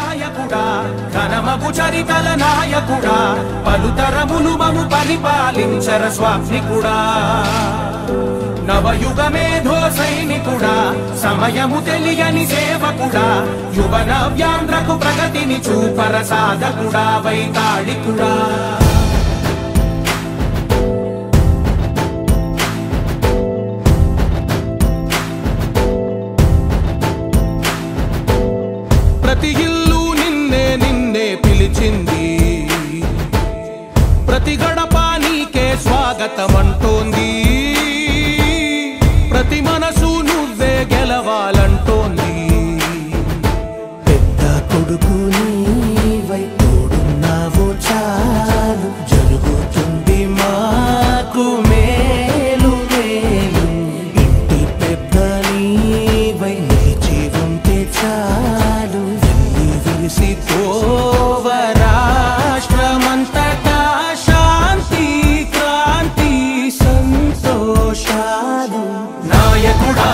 నాయకుడా ఘనమగు చరితల నాయకుడా పలుతరములు మము పరిపాలించర స్వామికుడా నవయుగ మేధో సైనికుడా సమయము తెలియని సేవకుడా యువ నవ్యాంధ్రకు ప్రగతిని చూపర సాధకుడా వైతాళికుడా ప్రతి ఇల్లు నిన్నే నిన్నే పిలిచింది ప్రతి గడప నీకే స్వాగతమంటోంది ప్రతి మనసు నువ్వే గెలవాలంటోంది పెద్ద కొడుకు నీవై తోడున్నావు చాలు జరుగుతుంది మాకు మేలు మేలు ఇంటి పెద్ద నీవై నిలిచి ఉంటే చాలు వెళ్ళి విలిసి పోవ రాష్ట్రమంతటా శాంతి క్రాంతి సంతోషాలు నాయకుడా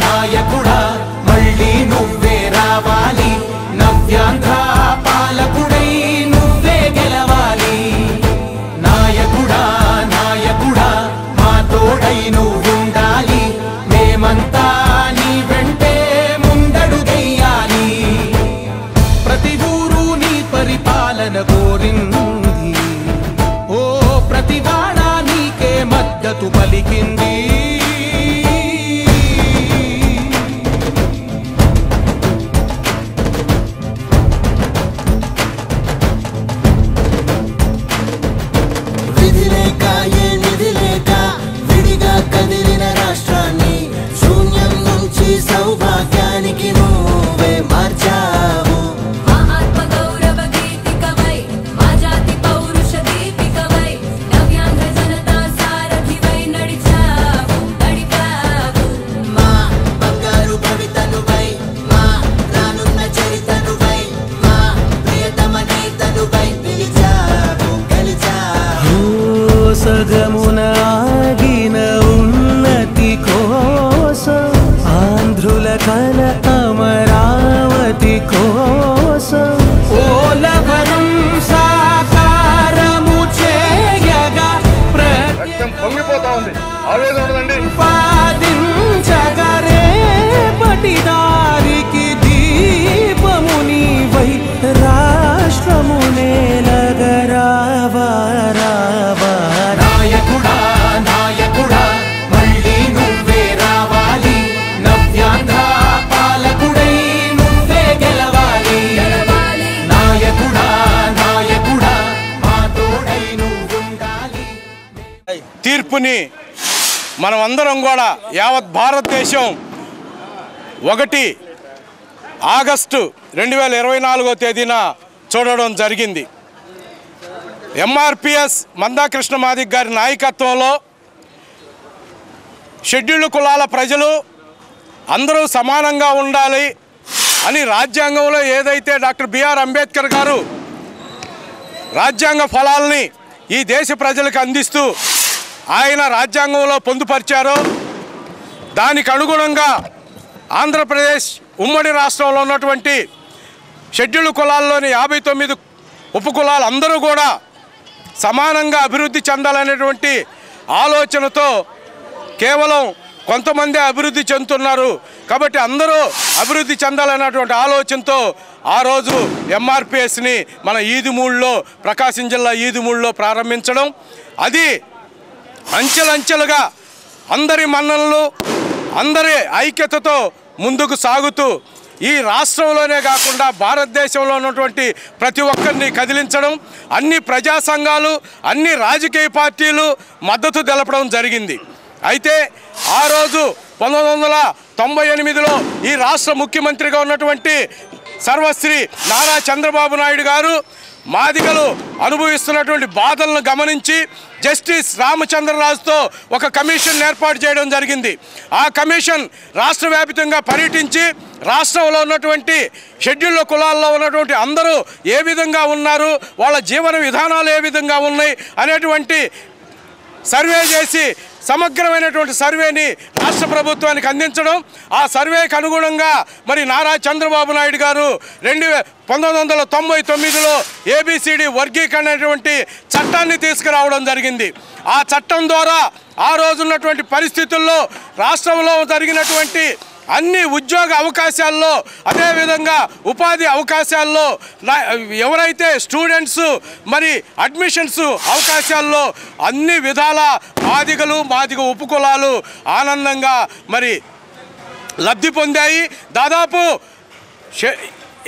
నాయకుడా మళ్ళీ నువ్వే రావాలి నవ్యాంధ్ర పాలకుడై నువ్వే గెలవాలి నాయకుడా నాయకుడా మా తోడై నువ్వుండాలి మేమంతా నీ వెంటే ముందడుగెయ్యాలి ప్రతి ఊరు నీ పరిపాలన కోరింది ఓ ప్రతి వాడ నీకే మద్దతు పలికింది సౌభాగ్యానికి నువ్వే మార్చావు ఆత్మ గౌరవ గీతికవై మా జాతి పౌరుష దీపికవై నవ్యాంధ్ర జనతా సారథివై నడిచావు నడిపావు మా బంగారు భవితనువై మా రానున్న చరితనువై మా ప్రియతమ నేతనువై పిలిచావు గెలిచావు సగమున ఆగిన ఉన్నతి కోసం ఆంధ్రుల కల అమరావతి కోసం ఓలవరం సాకారము చేయగా పొంగిపోతా ఉంది ఆవేదన ఉండదండి ప్రతిపాదించగరే పటిదారికి దీపము నీవై రాష్ట్రము నేలగరావా రావా నాయకుడా నాయకుడా మళ్ళీ నువ్వే రావాలి నవ్యాంధ్ర పాలకుడై నువ్వే గెలవాలి నాయకుడా నాయకుడా మా తోడై నువ్వుండాలి తీర్పుని మనం అందరం కూడా యావత్ భారతదేశం 1 ఆగస్టు 2024 తేదీన చూడడం జరిగింది. ఎంఆర్పిఎస్ మందాకృష్ణ మాదిక్ గారి నాయకత్వంలో షెడ్యూల్డ్ కులాల ప్రజలు అందరూ సమానంగా ఉండాలి అని రాజ్యాంగంలో ఏదైతే డాక్టర్ బిఆర్ అంబేద్కర్ గారు రాజ్యాంగ ఫలాల్ని ఈ దేశ ప్రజలకు అందిస్తూ ఆయన రాజ్యాంగంలో పొందుపరిచారో దానికి అనుగుణంగా ఆంధ్రప్రదేశ్ ఉమ్మడి రాష్ట్రంలో ఉన్నటువంటి షెడ్యూల్డ్ కులాల్లోని 59 ఉపకులాలు అందరూ కూడా సమానంగా అభివృద్ధి చెందాలనేటువంటి ఆలోచనతో కేవలం కొంతమంది అభివృద్ధి చెందుతున్నారు కాబట్టి అందరూ అభివృద్ధి చెందాలనేటువంటి ఆలోచనతో ఆ రోజు ఎంఆర్పిఎస్ని మన ఈదుమూడిలో ప్రకాశం జిల్లా ఈదుమూడిలో ప్రారంభించడం అది అంచెలంచెలుగా అందరి మన్ననలు అందరి ఐక్యతతో ముందుకు సాగుతూ ఈ రాష్ట్రంలోనే కాకుండా భారతదేశంలో ఉన్నటువంటి ప్రతి ఒక్కరిని కదిలించడం అన్ని ప్రజా సంఘాలు అన్ని రాజకీయ పార్టీలు మద్దతు తెలపడం జరిగింది. అయితే ఆ రోజు 1998లో ఈ రాష్ట్ర ముఖ్యమంత్రిగా ఉన్నటువంటి సర్వశ్రీ నారా చంద్రబాబు నాయుడు గారు మాదిగలు అనుభవిస్తున్నటువంటి బాధలను గమనించి జస్టిస్ రామచంద్రరాజుతో ఒక కమిషన్ ఏర్పాటు చేయడం జరిగింది. ఆ కమిషన్ రాష్ట్ర వ్యాప్తంగా పర్యటించి రాష్ట్రంలో ఉన్నటువంటి షెడ్యూల్డ్ కులాల్లో ఉన్నటువంటి అందరూ ఏ విధంగా ఉన్నారు, వాళ్ళ జీవన విధానాలు ఏ విధంగా ఉన్నాయి అనేటువంటి సర్వే చేసి సమగ్రమైనటువంటి సర్వేని రాష్ట్ర ప్రభుత్వానికి అందించడం, ఆ సర్వేకి అనుగుణంగా మరి నారా చంద్రబాబు నాయుడు గారు 1999లో ABCD వర్గీకరణ అనేటువంటి చట్టాన్ని తీసుకురావడం జరిగింది. ఆ చట్టం ద్వారా ఆ రోజున్నటువంటి పరిస్థితుల్లో రాష్ట్రంలో జరిగినటువంటి అన్ని ఉద్యోగ అవకాశాల్లో, అదేవిధంగా ఉపాధి అవకాశాల్లో, ఎవరైతే స్టూడెంట్స్ మరి అడ్మిషన్స్ అవకాశాల్లో అన్ని విధాల మాదిగ ఉపకులాలు ఆనందంగా మరి లబ్ధి పొందాయి. దాదాపు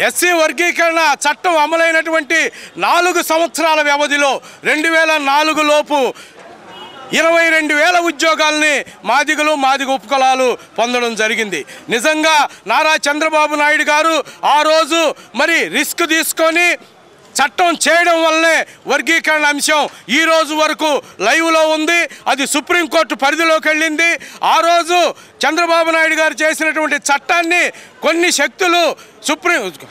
ఎస్సీ వర్గీకరణ చట్టం అమలైనటువంటి 4 సంవత్సరాల వ్యవధిలో 2004 లోపు 22,000 ఉద్యోగాల్ని మాదిగ ఉపకులాలు పొందడం జరిగింది. నిజంగా నారా చంద్రబాబు నాయుడు గారు ఆ రోజు మరి రిస్క్ తీసుకొని చట్టం చేయడం వల్లనే వర్గీకరణ అంశం ఈ రోజు వరకు లైవ్లో ఉంది. అది సుప్రీంకోర్టు పరిధిలోకి వెళ్ళింది. ఆ రోజు చంద్రబాబు నాయుడు గారు చేసినటువంటి చట్టాన్ని కొన్ని శక్తులు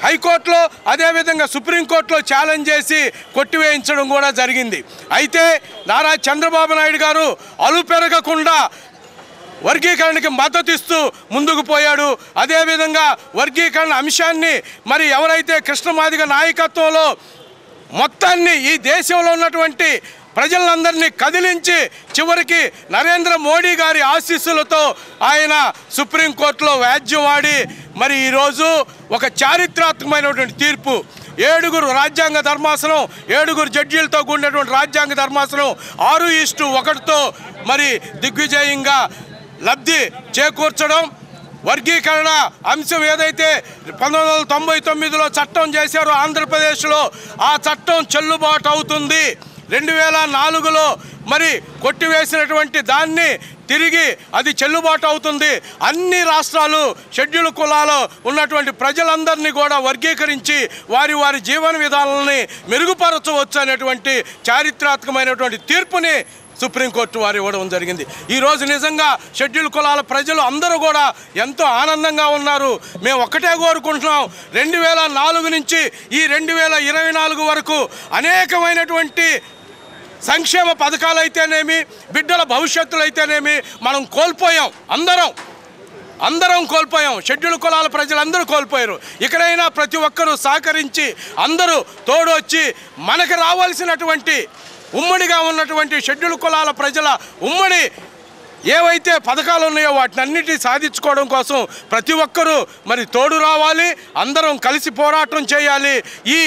హైకోర్టులో అదేవిధంగా సుప్రీంకోర్టులో ఛాలెంజ్ చేసి కొట్టివేయించడం కూడా జరిగింది. అయితే నారా చంద్రబాబు నాయుడు గారు అలుపెరగకుండా వర్గీకరణకి మద్దతు ఇస్తూ ముందుకు పోయాడు. అదేవిధంగా వర్గీకరణ అంశాన్ని మరి ఎవరైతే కృష్ణమాదిగ నాయకత్వంలో మొత్తాన్ని ఈ దేశంలో ఉన్నటువంటి ప్రజలందరినీ కదిలించి చివరికి నరేంద్ర మోడీ గారి ఆశీస్సులతో ఆయన సుప్రీంకోర్టులో వ్యాజ్యం ఆడి మరి ఈరోజు ఒక చారిత్రాత్మకమైనటువంటి తీర్పు 7 రాజ్యాంగ ధర్మాసనం 7 జడ్జీలతో కూడినటువంటి రాజ్యాంగ ధర్మాసనం 6:1తో మరి దిగ్విజయంగా లబ్ధి చేకూర్చడం. వర్గీకరణ అంశం ఏదైతే 1999లో చట్టం చేశారో ఆంధ్రప్రదేశ్లో ఆ చట్టం చెల్లుబాటు అవుతుంది. 2004లో మరి కొట్టివేసినటువంటి దాన్ని తిరిగి అది చెల్లుబాటు అవుతుంది. అన్ని రాష్ట్రాలు షెడ్యూల్ కులాలు ఉన్నటువంటి ప్రజలందరినీ కూడా వర్గీకరించి వారి జీవన విధానాలని మెరుగుపరచవచ్చు అనేటువంటి చారిత్రాత్మకమైనటువంటి తీర్పుని సుప్రీంకోర్టు వారు ఇవ్వడం జరిగింది. ఈరోజు నిజంగా షెడ్యూల్ కులాల ప్రజలు అందరూ కూడా ఎంతో ఆనందంగా ఉన్నారు. మేము ఒక్కటే కోరుకుంటున్నాం, 2004 నుంచి ఈ 2024 వరకు అనేకమైనటువంటి సంక్షేమ పథకాలు అయితేనేమి, బిడ్డల భవిష్యత్తులు అయితేనేమి మనం కోల్పోయాం. అందరం కోల్పోయాం. షెడ్యూల్ కులాల ప్రజలందరూ కోల్పోయారు. ఇక్కడైనా ప్రతి ఒక్కరూ సహకరించి అందరూ తోడొచ్చి మనకు రావాల్సినటువంటి ఉమ్మడిగా ఉన్నటువంటి షెడ్యూల్ కులాల ప్రజల ఉమ్మడి ఏవైతే పథకాలు ఉన్నాయో వాటిని అన్నిటినీ సాధించుకోవడం కోసం ప్రతి ఒక్కరూ మరి తోడు రావాలి. అందరం కలిసి పోరాటం చేయాలి. ఈ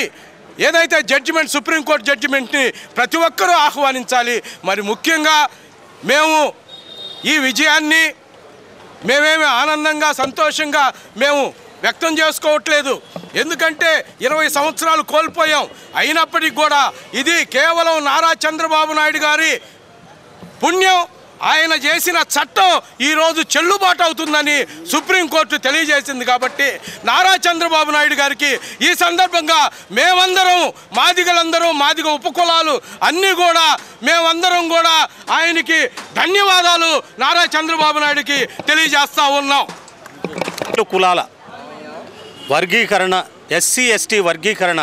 ఏదైతే జడ్జిమెంట్ సుప్రీంకోర్టు జడ్జిమెంట్ని ప్రతి ఒక్కరూ ఆహ్వానించాలి. మరి ముఖ్యంగా మేము ఈ విజయాన్ని మేమేమి ఆనందంగా సంతోషంగా మేము వ్యక్తం చేసుకోవట్లేదు. ఎందుకంటే 20 సంవత్సరాలు కోల్పోయాం. అయినప్పటికీ కూడా ఇది కేవలం నారా చంద్రబాబు నాయుడు గారి పుణ్యం. ఆయన చేసిన చట్టం ఈరోజు చెల్లుబాటు అవుతుందని సుప్రీంకోర్టు తెలియజేసింది. కాబట్టి నారా చంద్రబాబు నాయుడు గారికి ఈ సందర్భంగా మేమందరం మాదిగలందరూ మాదిగ ఉపకులాలు అన్నీ కూడా మేమందరం కూడా ఆయనకి ధన్యవాదాలు నారా చంద్రబాబు నాయుడుకి తెలియజేస్తూ ఉన్నాం. కులాల వర్గీకరణ SC/ST వర్గీకరణ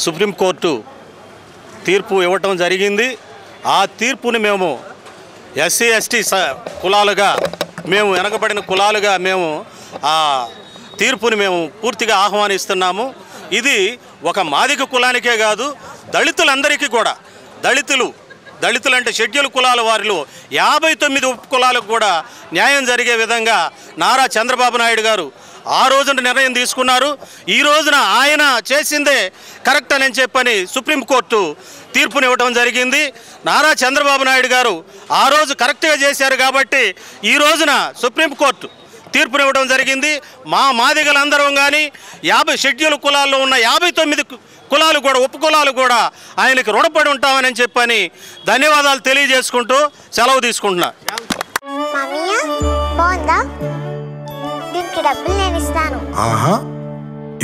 సుప్రీంకోర్టు తీర్పు ఇవ్వటం జరిగింది. ఆ తీర్పుని మేము SC/ST కులాలుగా మేము వెనకబడిన కులాలుగా మేము ఆ తీర్పుని మేము పూర్తిగా ఆహ్వానిస్తున్నాము. ఇది ఒక మాదిగ కులానికే కాదు, దళితులందరికీ కూడా దళితులు అంటే షెడ్యూల్ కులాల వారిలో 59 ఉపకులాలకు కూడా న్యాయం జరిగే విధంగా నారా చంద్రబాబు నాయుడు గారు ఆ రోజున నిర్ణయం తీసుకున్నారు. ఈ రోజున ఆయన చేసిందే కరెక్ట్ అని చెప్పని సుప్రీంకోర్టు తీర్పునివ్వడం జరిగింది. నారా చంద్రబాబు నాయుడు గారు ఆ రోజు కరెక్ట్గా చేశారు కాబట్టి ఈ రోజున సుప్రీంకోర్టు తీర్పునివ్వడం జరిగింది. మా మాదిగలందరం కానీ 50 షెడ్యూల్ కులాల్లో ఉన్న 59 కులాలు కూడా ఉపకులాలు కూడా ఆయనకి రుణపడి ఉంటామని చెప్పని ధన్యవాదాలు తెలియజేసుకుంటూ సెలవు తీసుకుంటున్నా.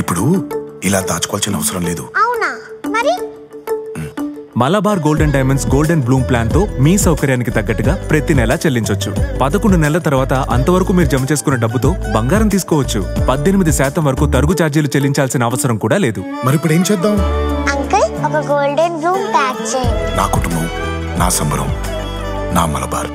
ఇప్పుడు ఇలా దాచుకోవాల్సిన అవసరం లేదు. అవునా? మరి Malabar golden diamonds golden Bloom plan తో మీ సౌకర్యానికి తగ్గట్టుగా ప్రతి నెల చెల్లించొచ్చు. 11 నెలల తర్వాత అంతవరకు మీరు జమ చేసుకున్న డబ్బుతో బంగారం తీసుకోవచ్చు. 18% వరకు తరుగు ఛార్జీలు చెల్లించాల్సిన అవసరం కూడా లేదు. మరి ఇప్పుడు ఏం చేద్దాం? అంకుల్, ఒక గోల్డెన్ బ్లూమ్ ప్యాక్ చేయండి. నా కుటుంబం, నా సంబరం, నా మలబార్.